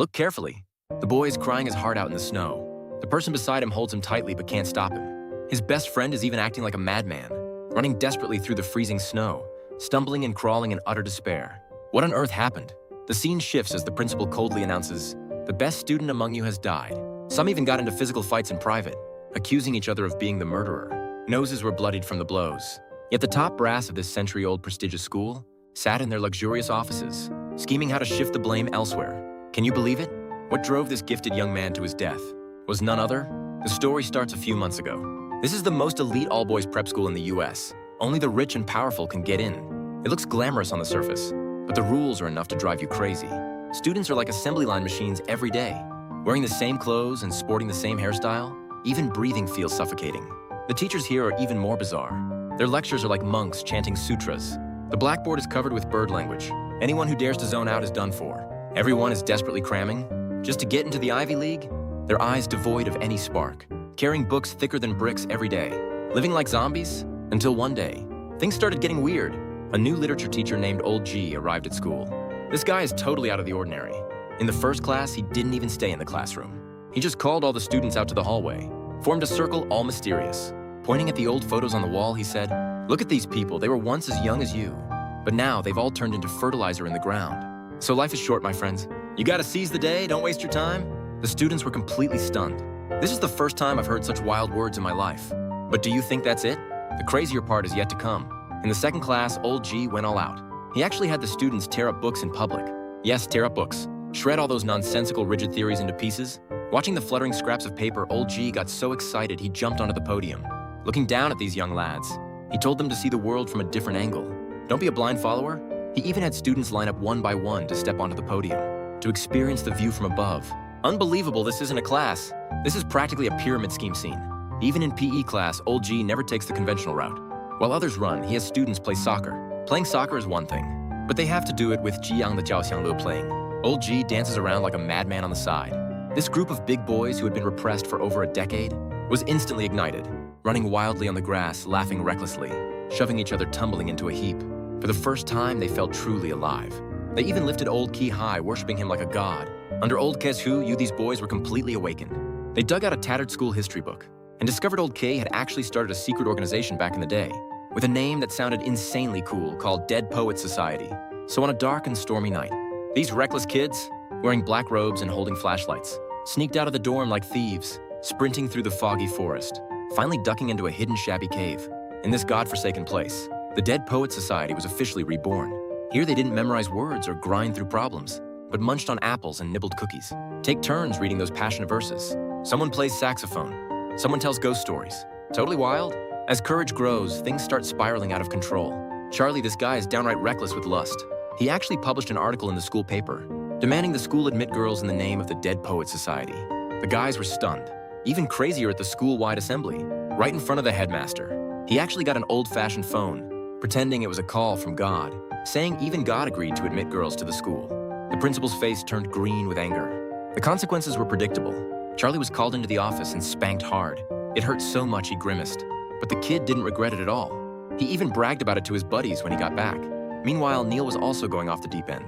Look carefully. The boy is crying his heart out in the snow. The person beside him holds him tightly but can't stop him. His best friend is even acting like a madman, running desperately through the freezing snow, stumbling and crawling in utter despair. What on earth happened? The scene shifts as the principal coldly announces, "The best student among you has died." Some even got into physical fights in private, accusing each other of being the murderer. Noses were bloodied from the blows. Yet the top brass of this century-old prestigious school sat in their luxurious offices, scheming how to shift the blame elsewhere. Can you believe it? What drove this gifted young man to his death was none other. The story starts a few months ago. This is the most elite all-boys prep school in the US. Only the rich and powerful can get in. It looks glamorous on the surface, but the rules are enough to drive you crazy. Students are like assembly line machines every day, wearing the same clothes and sporting the same hairstyle. Even breathing feels suffocating. The teachers here are even more bizarre. Their lectures are like monks chanting sutras. The blackboard is covered with bird language. Anyone who dares to zone out is done for. Everyone is desperately cramming just to get into the Ivy League, their eyes devoid of any spark, carrying books thicker than bricks every day, living like zombies, until one day, things started getting weird. A new literature teacher named Old G arrived at school. This guy is totally out of the ordinary. In the first class, he didn't even stay in the classroom. He just called all the students out to the hallway, formed a circle all mysterious. Pointing at the old photos on the wall, he said, "Look at these people, they were once as young as you, but now they've all turned into fertilizer in the ground. So life is short, my friends. You gotta seize the day, don't waste your time." The students were completely stunned. This is the first time I've heard such wild words in my life. But do you think that's it? The crazier part is yet to come. In the second class, Old G went all out. He actually had the students tear up books in public. Yes, tear up books. Shred all those nonsensical rigid theories into pieces. Watching the fluttering scraps of paper, Old G got so excited he jumped onto the podium. Looking down at these young lads, he told them to see the world from a different angle. Don't be a blind follower. He even had students line up one by one to step onto the podium, to experience the view from above. Unbelievable, this isn't a class. This is practically a pyramid scheme scene. Even in PE class, Old G never takes the conventional route. While others run, he has students play soccer. Playing soccer is one thing, but they have to do it with Jiang the Jiaoxianglu playing. Old G dances around like a madman on the side. This group of big boys who had been repressed for over a decade was instantly ignited, running wildly on the grass, laughing recklessly, shoving each other tumbling into a heap. For the first time, they felt truly alive. They even lifted Old Ki high, worshipping him like a god. Under Old Ke's Hu, these boys were completely awakened. They dug out a tattered school history book and discovered Old K had actually started a secret organization back in the day, with a name that sounded insanely cool called Dead Poets Society. So on a dark and stormy night, these reckless kids, wearing black robes and holding flashlights, sneaked out of the dorm like thieves, sprinting through the foggy forest, finally ducking into a hidden shabby cave. In this godforsaken place, the Dead Poets Society was officially reborn. Here they didn't memorize words or grind through problems, but munched on apples and nibbled cookies. Take turns reading those passionate verses. Someone plays saxophone. Someone tells ghost stories. Totally wild. As courage grows, things start spiraling out of control. Charlie, this guy, is downright reckless with lust. He actually published an article in the school paper, demanding the school admit girls in the name of the Dead Poets Society. The guys were stunned. Even crazier at the school-wide assembly, right in front of the headmaster. He actually got an old-fashioned phone, pretending it was a call from God, saying even God agreed to admit girls to the school. The principal's face turned green with anger. The consequences were predictable. Charlie was called into the office and spanked hard. It hurt so much he grimaced. But the kid didn't regret it at all. He even bragged about it to his buddies when he got back. Meanwhile, Neil was also going off the deep end.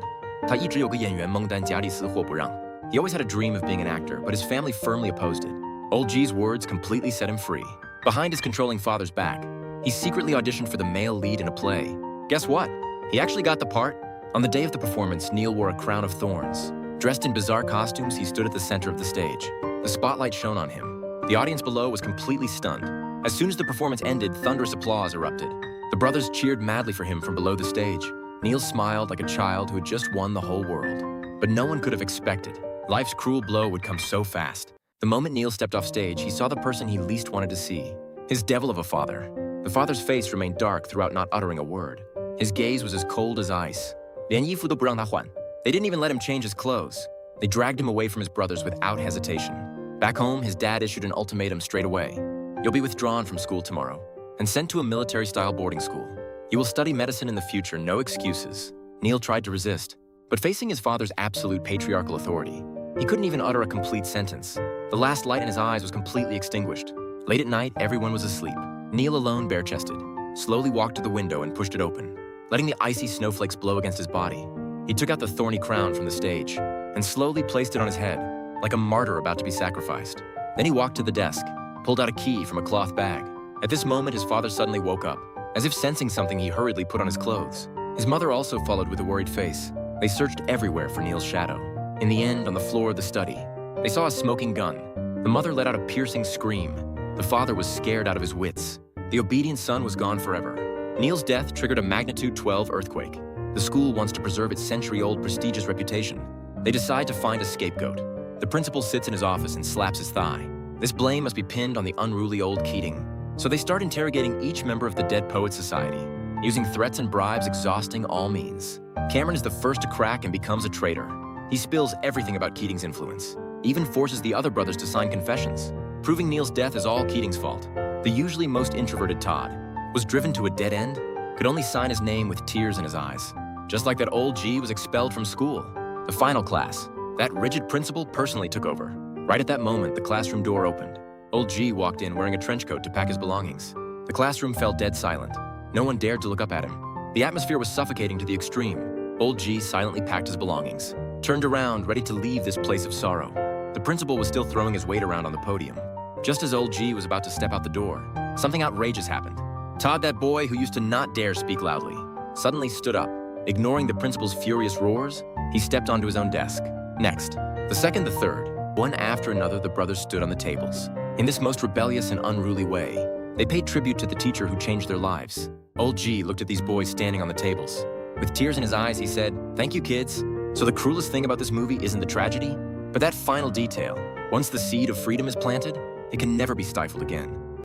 他一直有个演员蒙丹家里死活不让. He always had a dream of being an actor, but his family firmly opposed it. Old G's words completely set him free. Behind his controlling father's back, he secretly auditioned for the male lead in a play. Guess what? He actually got the part. On the day of the performance, Neil wore a crown of thorns. Dressed in bizarre costumes, he stood at the center of the stage. The spotlight shone on him. The audience below was completely stunned. As soon as the performance ended, thunderous applause erupted. The brothers cheered madly for him from below the stage. Neil smiled like a child who had just won the whole world. But no one could have expected. Life's cruel blow would come so fast. The moment Neil stepped off stage, he saw the person he least wanted to see. His devil of a father. The father's face remained dark throughout not uttering a word. His gaze was as cold as ice. 连衣服都不让他换. They didn't even let him change his clothes. They dragged him away from his brothers without hesitation. Back home, his dad issued an ultimatum straight away. You'll be withdrawn from school tomorrow and sent to a military-style boarding school. You will study medicine in the future, no excuses. Neil tried to resist, but facing his father's absolute patriarchal authority, he couldn't even utter a complete sentence. The last light in his eyes was completely extinguished. Late at night, everyone was asleep. Neil alone, bare-chested, slowly walked to the window and pushed it open, letting the icy snowflakes blow against his body. He took out the thorny crown from the stage. and slowly placed it on his head, like a martyr about to be sacrificed. Then he walked to the desk, pulled out a key from a cloth bag. At this moment, his father suddenly woke up. As if sensing something, he hurriedly put on his clothes. His mother also followed with a worried face. They searched everywhere for Neil's shadow. In the end, on the floor of the study, they saw a smoking gun. The mother let out a piercing scream. The father was scared out of his wits. The obedient son was gone forever. Neil's death triggered a magnitude 12 earthquake. The school wants to preserve its century-old prestigious reputation. They decide to find a scapegoat. The principal sits in his office and slaps his thigh. This blame must be pinned on the unruly old Keating. So they start interrogating each member of the Dead Poets Society, using threats and bribes exhausting all means. Cameron is the first to crack and becomes a traitor. He spills everything about Keating's influence, even forces the other brothers to sign confessions, proving Neil's death is all Keating's fault. The usually most introverted Todd was driven to a dead end, could only sign his name with tears in his eyes. Just like that old G was expelled from school. The final class, that rigid principal personally took over. Right at that moment, the classroom door opened. Old G walked in wearing a trench coat to pack his belongings. The classroom fell dead silent. No one dared to look up at him. The atmosphere was suffocating to the extreme. Old G silently packed his belongings, turned around, ready to leave this place of sorrow. The principal was still throwing his weight around on the podium. Just as Old G was about to step out the door, something outrageous happened. Todd, that boy who used to not dare speak loudly, suddenly stood up. Ignoring the principal's furious roars, he stepped onto his own desk. Next, the second, the third, one after another, the brothers stood on the tables. In this most rebellious and unruly way, they paid tribute to the teacher who changed their lives. Old G looked at these boys standing on the tables. With tears in his eyes, he said, "Thank you, kids. So the cruelest thing about this movie isn't the tragedy, but that final detail. Once the seed of freedom is planted, it can never be stifled again."